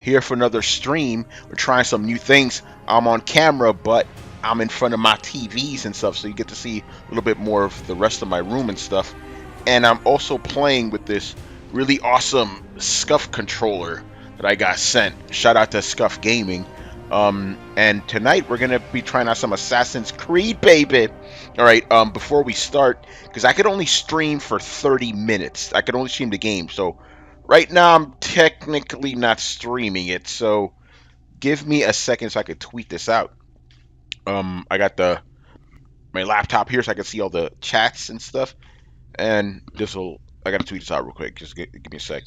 here for another stream. We're trying some new things. I'm on camera, but I'm in front of my TVs and stuff, so you get to see a little bit more of the rest of my room and stuff. And I'm also playing with this really awesome Scuff controller that I got sent. Shout out to Scuff Gaming. And tonight we're gonna be trying out some Assassin's Creed, baby. All right. Before we start, because I could only stream for 30 minutes. I could only stream the game. So right now I'm technically not streaming it. So give me a second so I could tweet this out. I got my laptop here so I can see all the chats and stuff. And I gotta tweet this out real quick. Just give me a sec.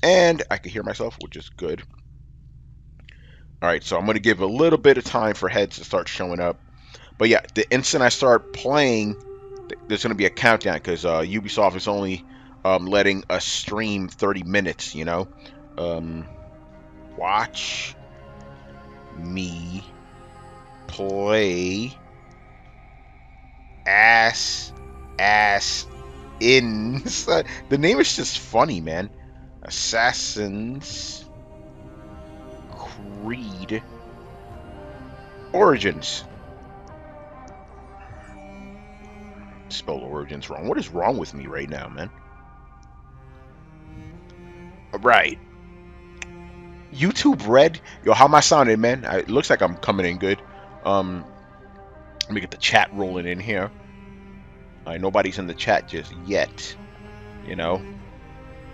And I can hear myself, which is good. All right, so I'm gonna give a little bit of time for heads to start showing up. But yeah, the instant I start playing, there's gonna be a countdown because Ubisoft is only letting us stream 30 minutes. You know, watch me play ass in. The name is just funny, man. Assassin's Creed Origins. Spell Origins wrong. What is wrong with me right now, man? Right. YouTube Red. Yo, how am I sounding, man? It looks like I'm coming in good. Let me get the chat rolling in here. Nobody's in the chat just yet. You know.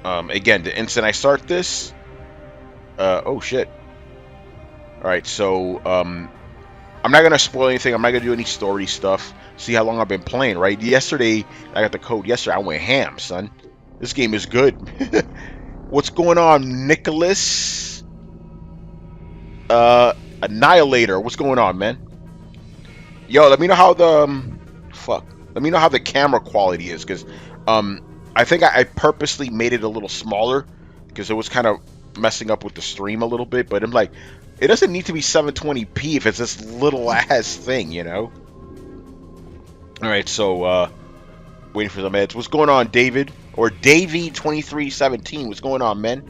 Again, the instant I start this. Oh shit. Alright, so I'm not gonna spoil anything. I'm not gonna do any story stuff. See how long I've been playing, right? Yesterday, I got the code yesterday. I went ham, son. This game is good. What's going on, Nicholas? Annihilator. What's going on, man? Yo, let me know how the Let me know how the camera quality is, because I think I purposely made it a little smaller because it was kind of messing up with the stream a little bit. But I'm like, it doesn't need to be 720p if it's this little ass thing, you know. All right, so waiting for the meds. What's going on, David or Davey2317? What's going on, man?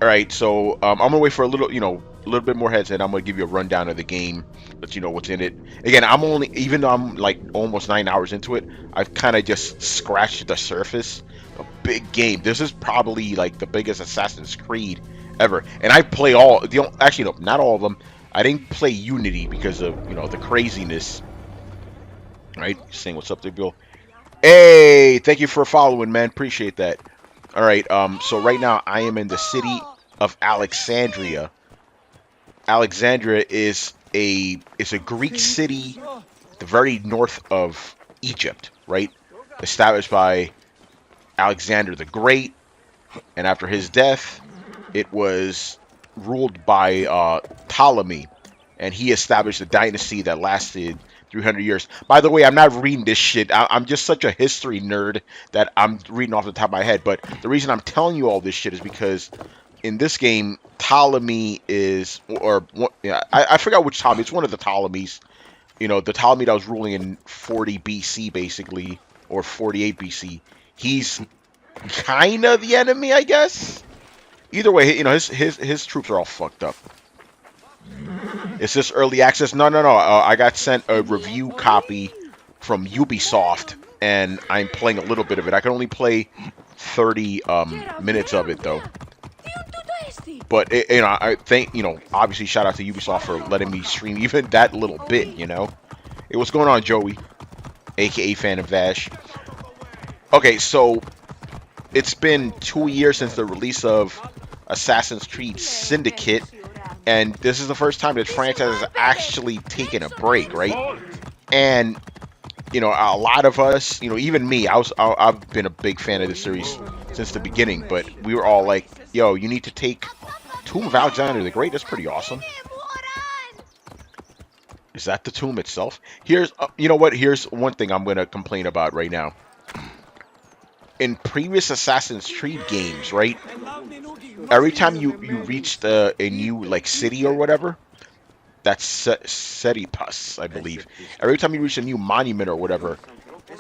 All right, so I'm gonna wait for a little bit more heads, and I'm gonna give you a rundown of the game, let you know what's in it. Again, even though I'm like almost 9 hours into it, I've kind of just scratched the surface. A big game. This is probably like the biggest Assassin's Creed ever, and I play actually no, not all of them. I didn't play Unity because of the craziness. All right, saying what's up there, Bill. Hey, thank you for following, man. Appreciate that. All right, so right now I am in the city of Alexandria. Alexandria is a Greek city at the very north of Egypt, right? Established by Alexander the Great, and after his death, it was ruled by Ptolemy, and he established a dynasty that lasted 300 years. By the way, I'm not reading this shit. I'm just such a history nerd that I'm reading off the top of my head. But the reason I'm telling you all this shit is because in this game, Ptolemy is, I forgot which Ptolemy. It's one of the Ptolemies. The Ptolemy that was ruling in 40 BC, basically, or 48 BC. He's kind of the enemy, I guess. Either way, his troops are all fucked up. Is this early access? No. I got sent a review copy from Ubisoft, and I'm playing a little bit of it. I can only play 30 minutes of it, though. But I think obviously shout out to Ubisoft for letting me stream even that little bit. Hey, what's going on, Joey, aka Fan of Vash? Okay, so it's been 2 years since the release of Assassin's Creed Syndicate, and this is the first time that franchise has actually taken a break, right? And a lot of us, even me, I've been a big fan of the series since the beginning, but we were all like, yo, you need to take Tomb of Alexander the Great. That's pretty awesome. Is that the tomb itself? Here's here's one thing I'm gonna complain about right now. In previous Assassin's Creed games, right, every time you reached a new city or whatever, that's Setipus, I believe. Every time you reach a new monument or whatever,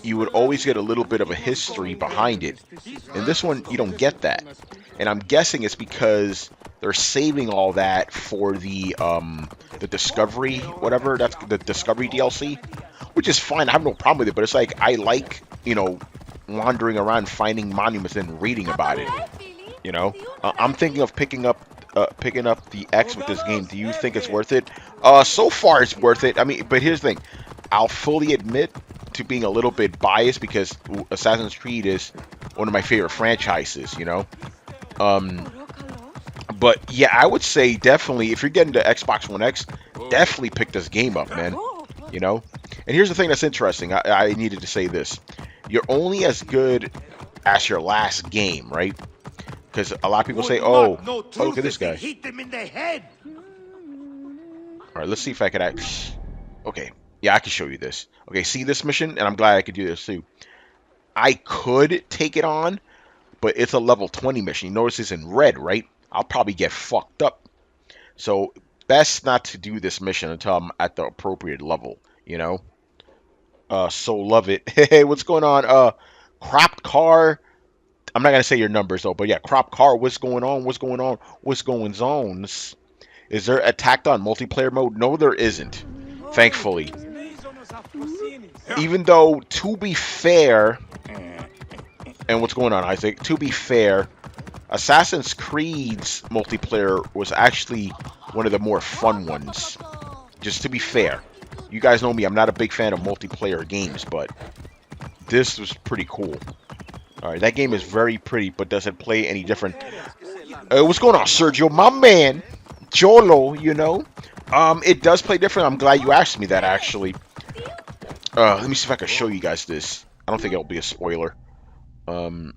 you would always get a little bit of a history behind it. In this one, you don't get that. And I'm guessing it's because they're saving all that for the Discovery, whatever, that's the Discovery DLC, which is fine. I have no problem with it, but it's like I like, wandering around finding monuments and reading about it. I'm thinking of picking up the X with this game. Do you think it's worth it? So far it's worth it. I mean, but here's the thing. I'll fully admit to being a little bit biased because Assassin's Creed is one of my favorite franchises, But yeah, I would say definitely if you're getting the Xbox One X, definitely pick this game up, man. And here's the thing that's interesting. I needed to say this. You're only as good as your last game, right? Because a lot of people say, oh, look at this guy. All right, let's see if I could okay, yeah, I can show you this. Okay, see this mission? And I'm glad I could do this too. I could take it on, but it's a level 20 mission. You notice it's in red, right? I'll probably get fucked up. So best not to do this mission until I'm at the appropriate level, So love it. Hey, what's going on? Cropped Car. I'm not gonna say your numbers though, but yeah, Cropped Car. What's going on? What's going on? What's going zones? Is there attacked on multiplayer mode? No, there isn't. Thankfully. Even though, to be fair, and what's going on, Isaac? To be fair, Assassin's Creed's multiplayer was actually one of the more fun ones. Just to be fair. You guys know me, I'm not a big fan of multiplayer games, but this was pretty cool. Alright, that game is very pretty, but doesn't play any different. What's going on, Sergio? My man, Jolo, It does play different. I'm glad you asked me that, actually. Let me see if I can show you guys this. I don't think it'll be a spoiler. I'm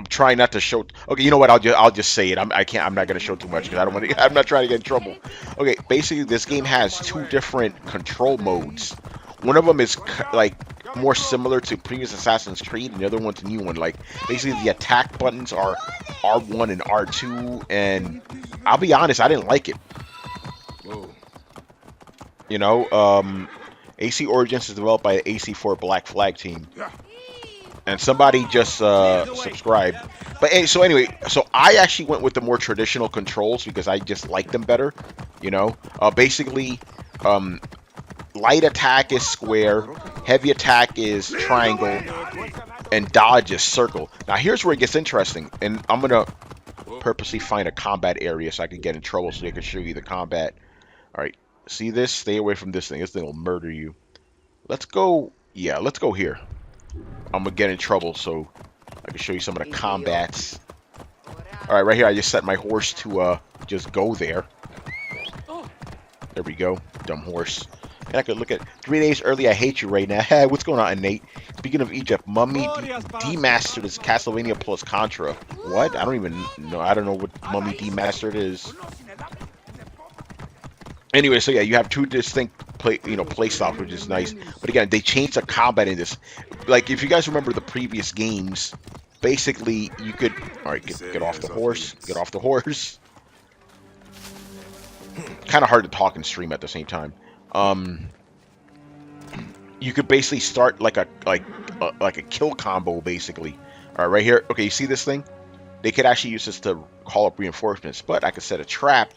trying not to show. Okay, you know what? I'll just say it. I'm not gonna show too much because I don't want to. I'm not trying to get in trouble. Okay, basically this game has two different control modes. One of them is like more similar to previous Assassin's Creed, and the other one's a new one. Like basically the attack buttons are R1 and R2, and I'll be honest, I didn't like it. AC Origins is developed by the AC4 Black Flag team. And somebody just subscribed. But so anyway, so I actually went with the more traditional controls because I just like them better. Basically, light attack is square, heavy attack is triangle, and dodge is circle. Now here's where it gets interesting, and I'm gonna purposely find a combat area so I can get in trouble so they can show you the combat. All right, see this? Stay away from this thing. This thing will murder you. Let's go. Yeah, let's go here. I'm gonna get in trouble so I can show you some of the combats. Alright, right here I just set my horse to just go there. There we go, dumb horse. And I could look at 3 days early. I hate you right now. Hey, what's going on, Innate? Speaking of Egypt, Mummy Demastered is Castlevania plus Contra. What? I don't even know. I don't know what Mummy Demastered is. Anyway, so yeah, you have two distinct play styles, which is nice. But again, they changed the combat in this. Like, if you guys remember the previous games, basically you could. All right, get off the horse. Get off the horse. Kind of hard to talk and stream at the same time. You could basically start like a kill combo, basically. All right, right here. Okay, you see this thing? They could actually use this to call up reinforcements, but I could set a trap.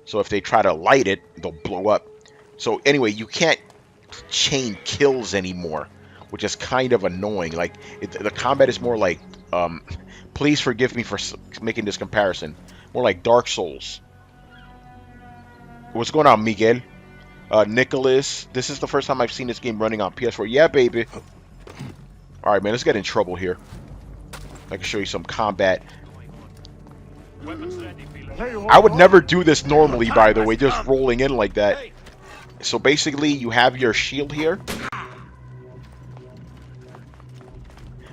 So if they try to light it, they'll blow up. So anyway, you can't chain kills anymore, which is kind of annoying. Like the combat is more like, please forgive me for making this comparison, more like Dark Souls. What's going on, Miguel? Nicholas, this is the first time I've seen this game running on PS4. Yeah, baby. All right, man, let's get in trouble here. I can show you some combat. I would never do this normally, by the way, just rolling in like that. So basically, you have your shield here.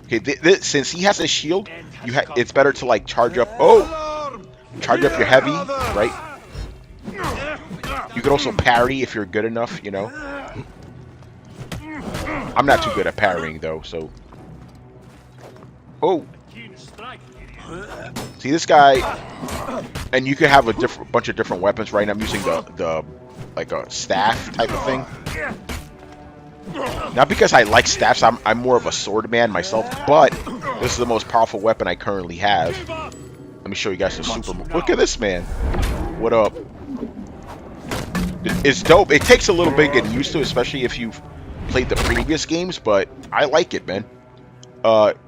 Okay, since he has a shield, it's better to like charge up. Oh, charge up your heavy, right? You could also parry if you're good enough, I'm not too good at parrying though, so. Oh. See this guy, and you could have a bunch of different weapons. Right now I'm using the like a staff type of thing. Not because I like staffs, I'm more of a sword man myself, but this is the most powerful weapon I currently have. Let me show you guys some super move. Look at this, man. What up? It's dope. It takes a little bit getting used to, especially if you've played the previous games, but I like it, man.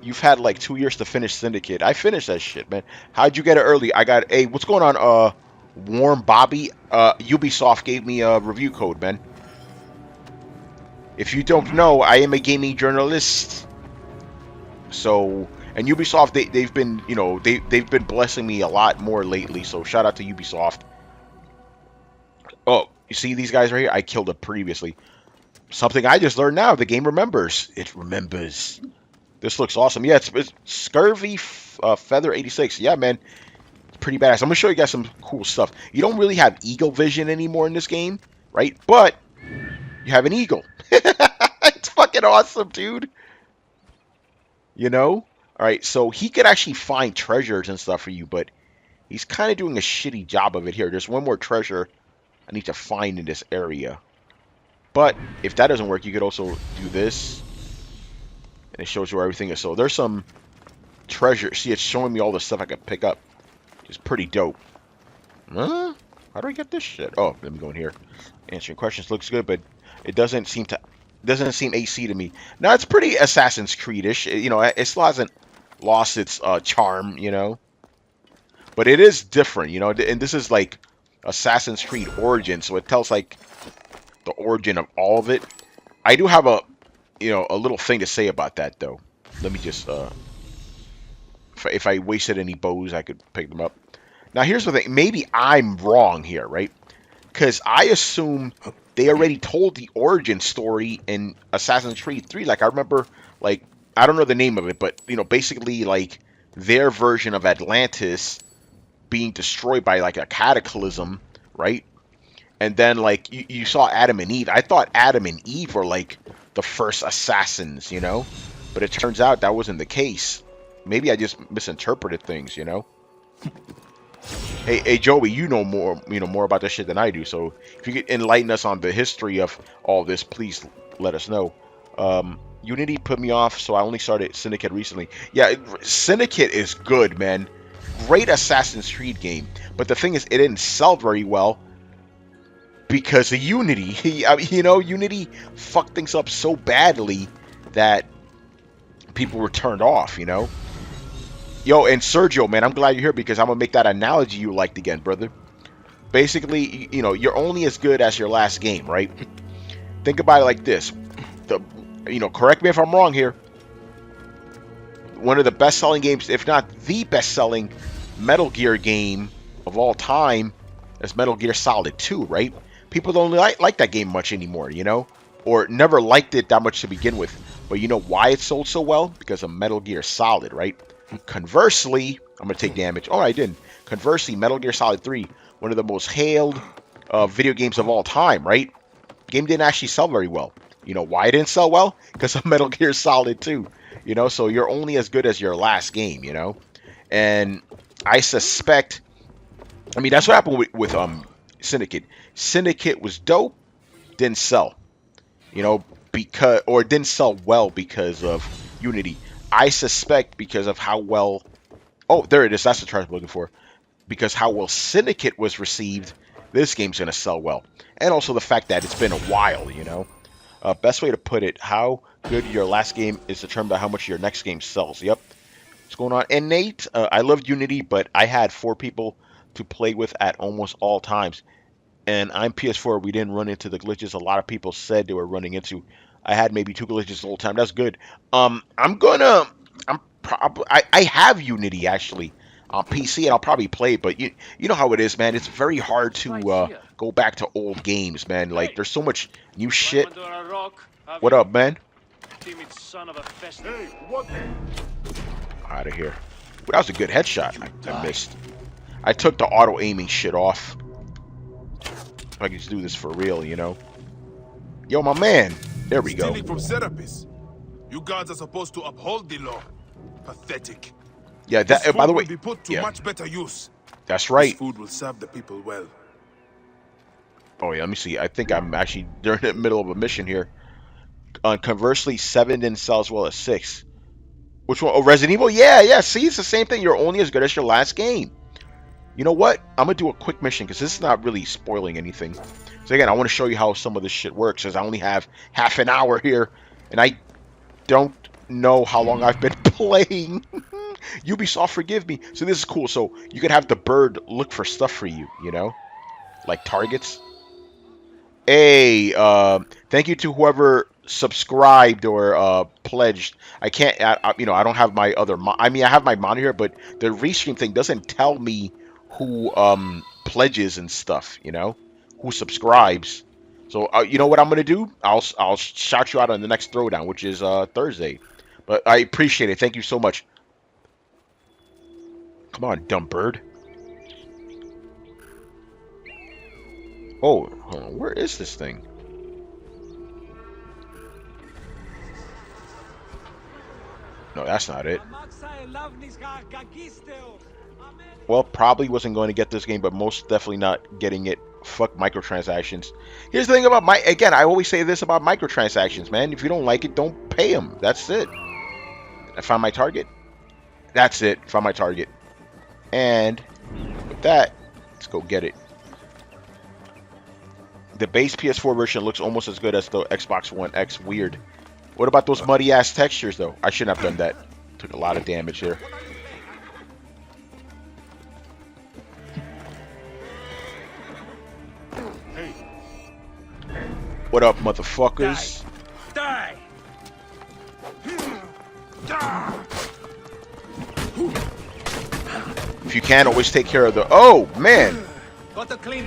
You've had like 2 years to finish Syndicate. I finished that shit, man. How'd you get it early? I got, hey, what's going on, Warm Bobby? Ubisoft gave me a review code, man. If you don't know, I am a gaming journalist. So, and Ubisoft, they've been, you know, they've been blessing me a lot more lately. So shout out to Ubisoft. Oh, you see these guys right here? I killed them previously. Something I just learned now. The game remembers. It remembers. This looks awesome. Yeah, it's Scurvy Feather 86. Yeah, man. It's pretty badass. I'm going to show you guys some cool stuff. You don't really have eagle vision anymore in this game, right? But you have an eagle. It's fucking awesome, dude. You know? Alright, so he could actually find treasures and stuff for you, but he's kind of doing a shitty job of it here. There's one more treasure I need to find in this area. But if that doesn't work, you could also do this. And it shows you where everything is. So there's some treasure. See, it's showing me all the stuff I could pick up. It's pretty dope. Huh? How do I get this shit? Oh, let me go in here. Answering questions looks good, but it doesn't seem AC to me. Now, it's pretty Assassin's Creed-ish. You know, it still hasn't lost its charm, you know. But it is different, you know. And this is like Assassin's Creed Origin, so it tells like the origin of all of it. I do have a, you know, a little thing to say about that, though. Let me just, if I wasted any bows, I could pick them up. Now, here's the thing. Maybe I'm wrong here, right? Because I assume they already told the origin story in Assassin's Creed 3. Like, I remember, like, I don't know the name of it, but, you know, basically, like, their version of Atlantis being destroyed by, like, a cataclysm, right? And then, like, you saw Adam and Eve. I thought Adam and Eve were, like, the first assassins, you know? But it turns out that wasn't the case. Maybe I just misinterpreted things, you know? Hey, Joey, you know more about this shit than I do. So if you could enlighten us on the history of all this, please let us know. Unity put me off, so I only started Syndicate recently. Yeah, Syndicate is good, man. Great Assassin's Creed game. But the thing is, it didn't sell very well because of Unity. I mean, you know, Unity fucked things up so badly that people were turned off, you know? Yo, and Sergio, man, I'm glad you're here because I'm going to make that analogy you liked again, brother. Basically, you know, you're only as good as your last game, right? Think about it like this. You know, correct me if I'm wrong here. One of the best-selling games, if not the best-selling Metal Gear game of all time is Metal Gear Solid 2, right? People don't like that game much anymore, you know? Or never liked it that much to begin with. But you know why it sold so well? Because of Metal Gear Solid, right? Conversely, I'm going to take damage. Oh, I didn't. Conversely, Metal Gear Solid 3, one of the most hailed video games of all time, right? Game didn't actually sell very well. You know why it didn't sell well? Because of Metal Gear Solid 2. You know, so you're only as good as your last game, you know? And I suspect, I mean, that's what happened with Syndicate. Syndicate was dope, didn't sell. You know, because, or didn't sell well because of Unity. I suspect because of how well, oh, there it is, that's the term I'm looking for. Because how well Syndicate was received, this game's going to sell well. And also the fact that it's been a while, you know. Best way to put it, how good your last game is determined by how much your next game sells. Yep. What's going on? And Nate, I loved Unity, but I had 4 people to play with at almost all times. And I'm PS4, we didn't run into the glitches a lot of people said they were running into. I had maybe 2 glitches the whole time. That's good. I have Unity actually on PC, and I'll probably play it, but you know how it is, man. It's very hard to go back to old games, man. Like, there's so much new shit. What up, man? Out of here. That was a good headshot. I missed. I took the auto aiming shit off. If I can just do this for real, you know. Yo, my man. There we go. From Serapis. You guards are supposed to uphold the law. Pathetic. Yeah, that, by the way, will be put to much better use. That's right. This food will serve the people well. Oh yeah, let me see. I think I'm actually during the middle of a mission here. Conversely, 7 didn't sell as well as 6. Which one? Oh, Resident Evil? Yeah, yeah. See, it's the same thing. You're only as good as your last game. You know what? I'm going to do a quick mission because this is not really spoiling anything. So again, I want to show you how some of this shit works because I only have half an hour here. And I don't know how long I've been playing. Ubisoft, forgive me. So this is cool. So you could have the bird look for stuff for you, you know? Like targets. Hey, thank you to whoever subscribed or pledged. I can't, I don't have my other. I mean, I have my monitor, but the restream thing doesn't tell me who pledges and stuff. You know, who subscribes. So you know what I'm gonna do? I'll shout you out on the next Throwdown, which is Thursday. But I appreciate it. Thank you so much. Come on, dumb bird. Oh, hold on. Where is this thing? No, that's not it. Well, probably wasn't going to get this game, but most definitely not getting it. Fuck microtransactions. Here's the thing about again, I always say this about microtransactions, man. If you don't like it, don't pay them. That's it. I found my target. That's it. Found my target. And with that, let's go get it. The base PS4 version looks almost as good as the Xbox One X. Weird. What about those muddy ass textures though? I shouldn't have done that. Took a lot of damage there. What up, motherfuckers? Die! If you can, always take care of the. Oh man! Got a clean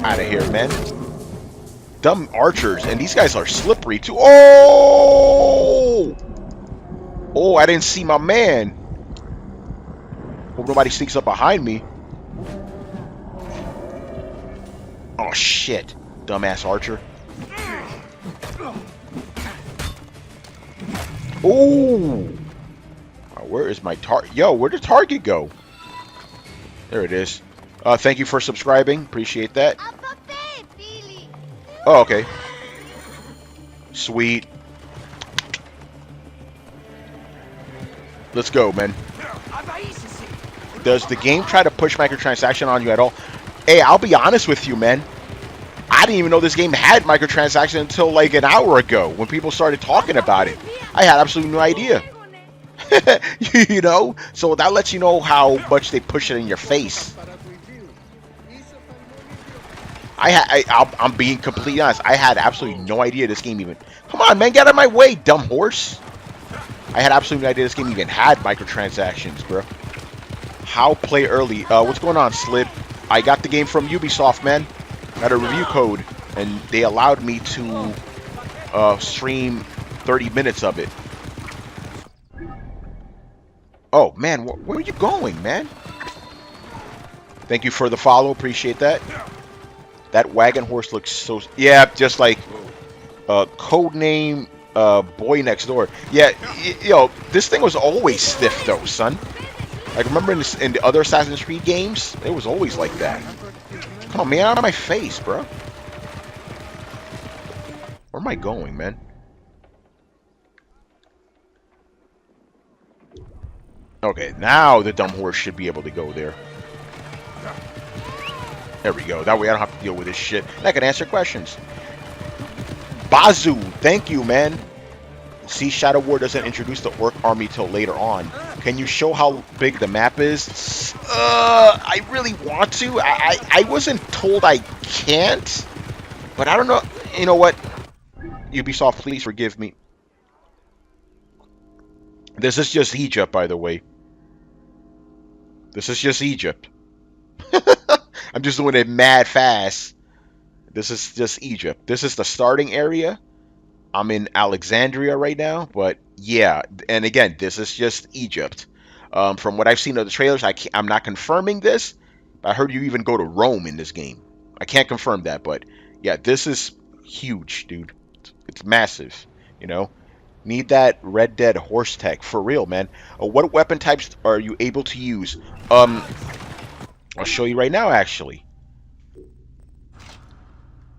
Out of here, man. Dumb archers, and these guys are slippery too. Oh! Oh, I didn't see my man. Hope nobody sneaks up behind me. Oh shit, dumbass archer. Oh! Where is my target? Yo, where'd the target go? There it is. Thank you for subscribing. Appreciate that. Oh, okay. Sweet. Let's go, man. Does the game try to push microtransaction on you at all? Hey, I'll be honest with you, man. I didn't even know this game had microtransaction until like an hour ago when people started talking about it. I had absolutely no idea. You know? So that lets you know how much they push it in your face. I'm being completely honest. I had absolutely no idea this game even... Come on, man. Get out of my way, dumb horse. I had absolutely no idea this game even had microtransactions, bro. How play early? What's going on, Slid? I got the game from Ubisoft, man. Got a review code, and they allowed me to stream 30 minutes of it. Oh, man. Where are you going, man? Thank you for the follow. Appreciate that. That wagon horse looks so... Yeah, just like Codename Boy Next Door. Yeah, yo, this thing was always stiff, though, son. Like, remember in the other Assassin's Creed games? It was always like that. Come on, man, out of my face, bro. Where am I going, man? Okay, now the dumb horse should be able to go there. There we go. That way I don't have to deal with this shit. And I can answer questions. Bazoo, thank you, man. See, Shadow War doesn't introduce the Orc army till later on. Can you show how big the map is? I really want to. I wasn't told I can't. But I don't know. You know what? Ubisoft, please forgive me. This is just Egypt, by the way. This is just Egypt. I'm just doing it mad fast. This is just Egypt. This is the starting area. I'm in Alexandria right now, but yeah. And again, this is just Egypt. From what I've seen of the trailers, I'm not confirming this. I heard you even go to Rome in this game. I can't confirm that, but yeah, this is huge, dude. It's massive, you know. Need that Red Dead horse tech for real, man. What weapon types are you able to use? I'll show you right now, actually.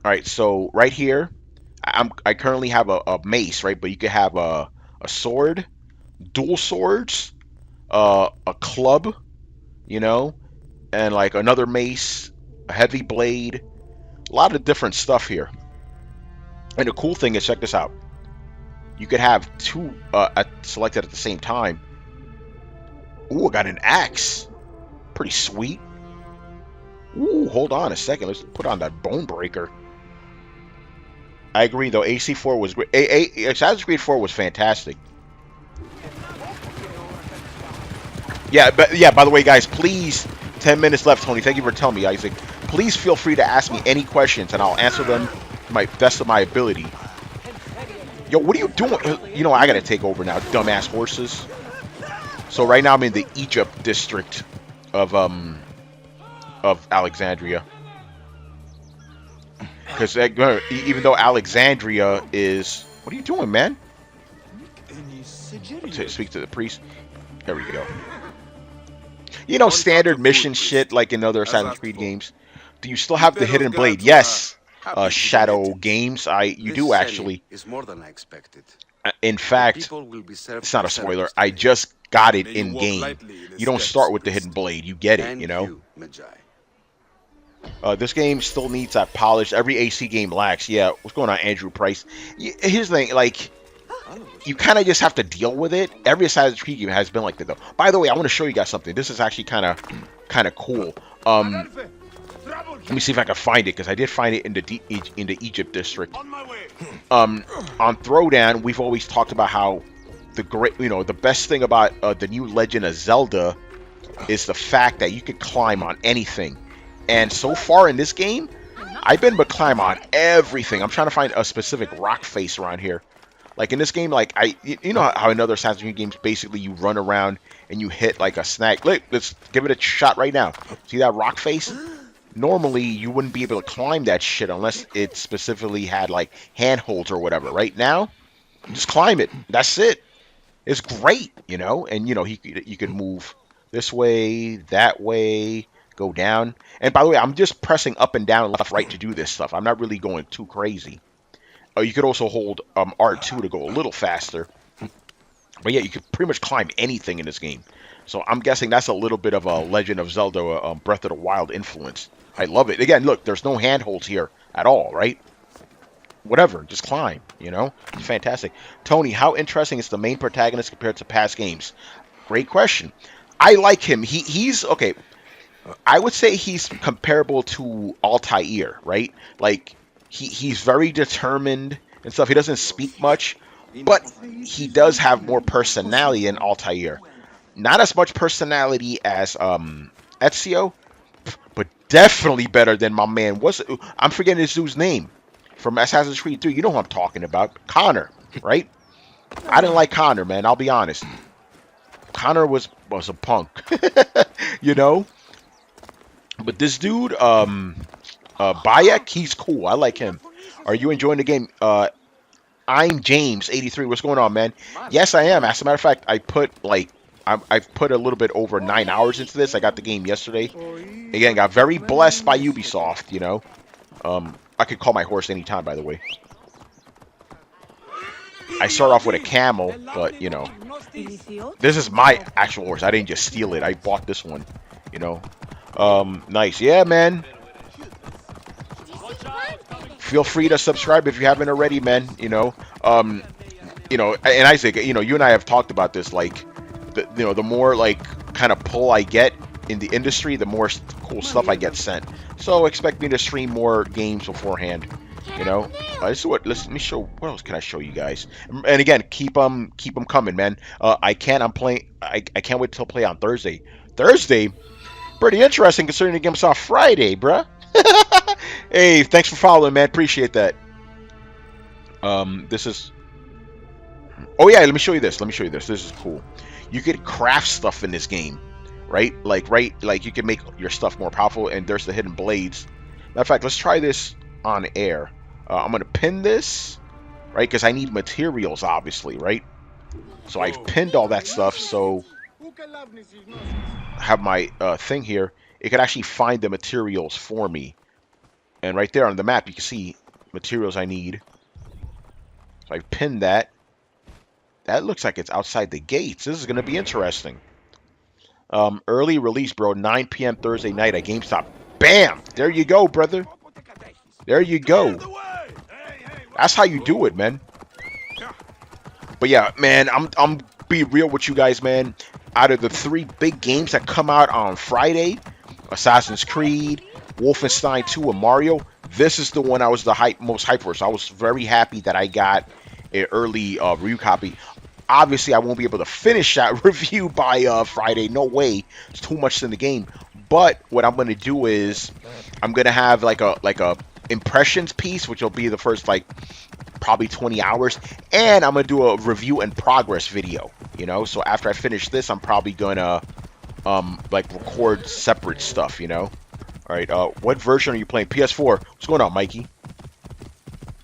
All right, so right here, I currently have a mace, right? But you could have a sword, dual swords, a club, you know, and like another mace, a heavy blade, a lot of different stuff here. And the cool thing is, check this out. You could have two selected at the same time. Ooh, I got an axe. Pretty sweet. Ooh, hold on a second. Let's put on that bone breaker. I agree, though. AC4 was great. Assassin's Creed 4 was fantastic. Yeah, but yeah. By the way, guys, please. 10 minutes left, Tony. Thank you for telling me, Isaac. Please feel free to ask me any questions, and I'll answer them to my best of my ability. Yo, what are you doing? You know, I gotta take over now, dumbass horses. So right now I'm in the Egypt district of Alexandria. Because even though Alexandria is... What are you doing, man? Speak to the priest. There we go. You know, standard mission shit like in other Assassin's Creed games. Do you still have the hidden blade? Yes. Shadow Games. You do actually. Is more than I expected. In fact, it's not a spoiler. I just got it in game. You don't start with the hidden blade. You get it, you know. This game still needs that polish. Every AC game lacks. Yeah, what's going on, Andrew Price? Here's the thing, like, you kind of just have to deal with it. Every Assassin's Creed game has been like that, though. By the way, I want to show you guys something. This is actually kind of cool. Let me see if I can find it, because I did find it in the Egypt district. On Throwdown, we've always talked about how the best thing about the new Legend of Zelda is the fact that you can climb on anything. And so far in this game, I've been able to climb on everything. I'm trying to find a specific rock face around here. Like in this game, like you know how in other Assassin's Creed games, basically you run around and you hit like a snag. Look, let's give it a shot right now. See that rock face? Normally, you wouldn't be able to climb that shit unless it specifically had like handholds or whatever. Right now, just climb it. That's it. It's great, you know. And you know, you can move this way, that way, go down. And by the way, I'm just pressing up and down, left, right to do this stuff. I'm not really going too crazy. You could also hold R2 to go a little faster. But yeah, you could pretty much climb anything in this game. So I'm guessing that's a little bit of a Legend of Zelda Breath of the Wild influence. I love it. Again, look, there's no handholds here at all, right? Whatever, just climb, you know? It's fantastic. Tony, how interesting is the main protagonist compared to past games? Great question. I like him. He's, okay, I would say he's comparable to Altair, right? Like, he's very determined and stuff. He doesn't speak much, but he does have more personality than Altair. Not as much personality as Ezio, but definitely better than my man. I'm forgetting this dude's name from Assassin's Creed 3. You know who I'm talking about. Connor, right? I didn't like Connor, man. I'll be honest. Connor was a punk, you know? But this dude, Bayek, he's cool. I like him. Are you enjoying the game? I'm James83. What's going on, man? Yes, I am. As a matter of fact, I've put a little bit over 9 hours into this. I got the game yesterday. Again, got very blessed by Ubisoft, you know. I could call my horse anytime, by the way. I start off with a camel, but, you know. This is my actual horse. I didn't just steal it. I bought this one, you know. Nice. Yeah, man. Feel free to subscribe if you haven't already, man. You know, and Isaac, you know, you and I have talked about this. Like, the more like kind of pull I get in the industry, the more cool stuff I get sent. So expect me to stream more games beforehand. You know, this is what. Let me show. What else can I show you guys? And again, keep them coming, man. I'm playing. I can't wait till play on Thursday. Thursday, pretty interesting considering the game's on Friday, bruh. Hey, thanks for following, man. Appreciate that. This is. Oh yeah, let me show you this. This is cool. You could craft stuff in this game, right? Like you can make your stuff more powerful. And there's the hidden blades. Matter of fact, let's try this on air. I'm gonna pin this, right? Because I need materials, obviously, right? So I've pinned all that stuff. So I have my thing here. It could actually find the materials for me. And right there on the map, you can see materials I need. So I pinned that. That looks like it's outside the gates. This is going to be interesting. Early release, bro. 9 p.m. Thursday night at GameStop. Bam! There you go, brother. There you Clear go. the way! Hey, hey, That's how you do it, man. But yeah, man, I'm be real with you guys, man. Out of the 3 big games that come out on Friday, Assassin's Creed, Wolfenstein 2, and Mario, this is the one I was the most hyped for. So I was very happy that I got an early review copy. Obviously, I won't be able to finish that review by Friday. No way. It's too much in the game. But what I'm gonna do is I'm gonna have like a impressions piece, which will be the first like probably 20 hours, and I'm gonna do a review and progress video. You know, so after I finish this, I'm probably gonna like record separate stuff. You know. All right. What version are you playing? PS4. What's going on, Mikey?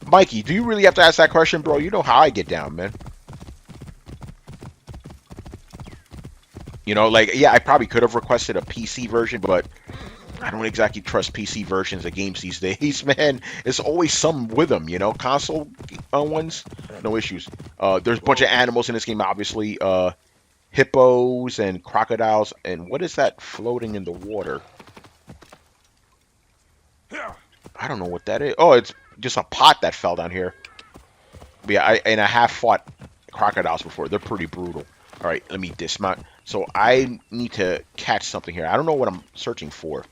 Mikey, do you really have to ask that question, bro? You know how I get down, man. You know, like, yeah, I probably could have requested a PC version, but I don't exactly trust PC versions of games these days, man. It's always some with them, you know. Console ones, no issues. There's a bunch of animals in this game, obviously. Hippos and crocodiles. And what is that floating in the water? I don't know what that is. Oh, it's just a pot that fell down here. But yeah, I have fought crocodiles before. They're pretty brutal. All right, let me dismount. So I need to catch something here. I don't know what I'm searching for,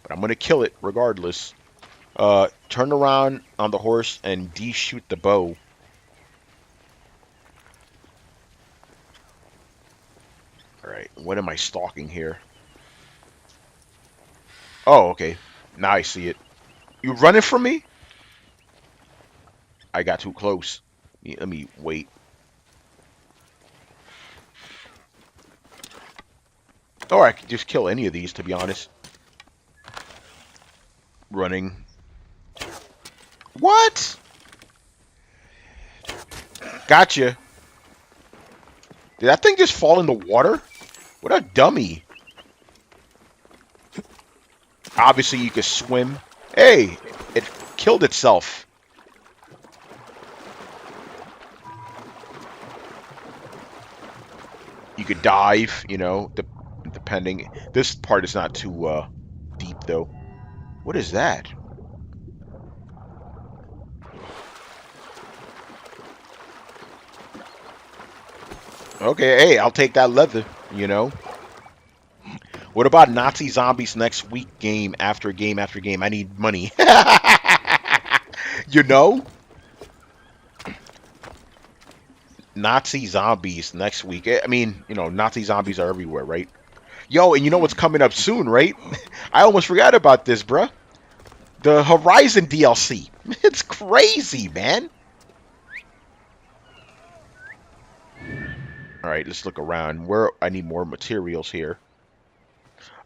but I'm going to kill it regardless. Turn around on the horse and de-shoot the bow. All right, what am I stalking here? Oh, okay. Now I see it. You running from me? I got too close. Let me wait. Or I could just kill any of these, to be honest. Running. What? Gotcha. Did that thing just fall in the water? What a dummy. Obviously, you can swim. Hey, it killed itself. You could dive, you know, depending. This part is not too deep, though. What is that? Okay, hey, I'll take that leather, you know. What about Nazi Zombies next week game after game after game? I need money. You know? Nazi Zombies next week. I mean, you know, Nazi Zombies are everywhere, right? Yo, and you know what's coming up soon, right? I almost forgot about this, bruh. The Horizon DLC. It's crazy, man. Alright, let's look around. Where I need more materials here.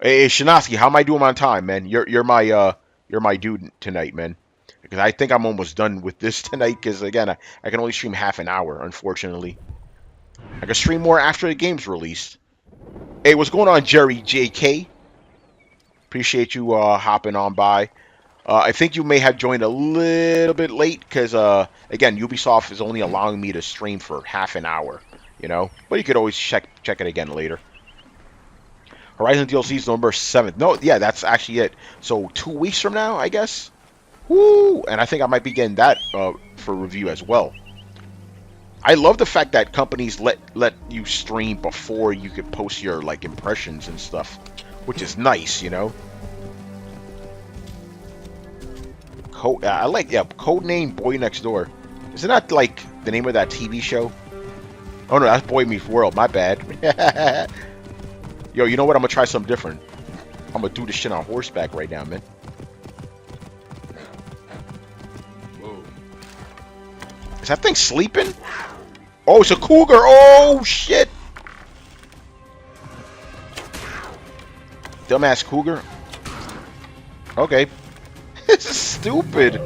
Hey, Shinaski, how am I doing on time, man? You're my dude tonight, man. Because I think I'm almost done with this tonight. Because again, I can only stream half an hour, unfortunately. I can stream more after the game's released. Hey, what's going on, Jerry JK? Appreciate you hopping on by. I think you may have joined a little bit late because again, Ubisoft is only allowing me to stream for half an hour. You know, but you could always check it again later. Horizon DLC is November 7th. No, yeah, that's actually it. So 2 weeks from now, I guess. Woo! And I think I might be getting that for review as well. I love the fact that companies let you stream before you could post your like impressions and stuff, which is nice, you know. I like Codename Boy Next Door. Isn't that like the name of that TV show? Oh no, that's Boy Meets World. My bad. Yo, you know what? I'm gonna try something different. I'm gonna do this shit on horseback right now, man. Whoa. Is that thing sleeping? Oh, it's a cougar. Oh shit! Dumbass cougar. Okay. This is stupid.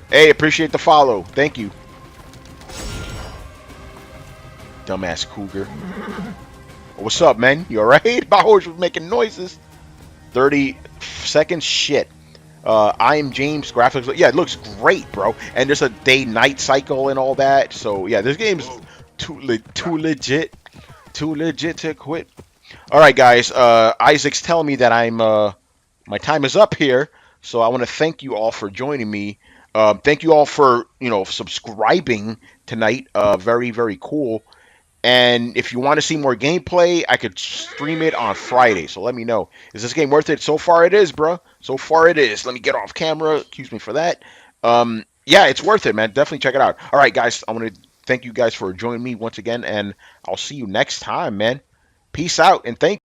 Hey, appreciate the follow. Thank you. Dumbass cougar. What's up, man? You alright? My horse was making noises. 30 seconds? Shit. I am James. Graphics, yeah, it looks great, bro. And there's a day-night cycle and all that. So yeah, this game's Move. too legit to quit. All right, guys. Isaac's telling me that my time is up here, so I want to thank you all for joining me. Thank you all for subscribing tonight. Very very cool. And if you want to see more gameplay, I could stream it on Friday. So let me know. Is this game worth it? So far it is, bro. So far it is. Let me get off camera. Excuse me for that. Yeah, it's worth it, man. Definitely check it out. All right, guys. I want to thank you guys for joining me once again, and I'll see you next time, man. Peace out, and thank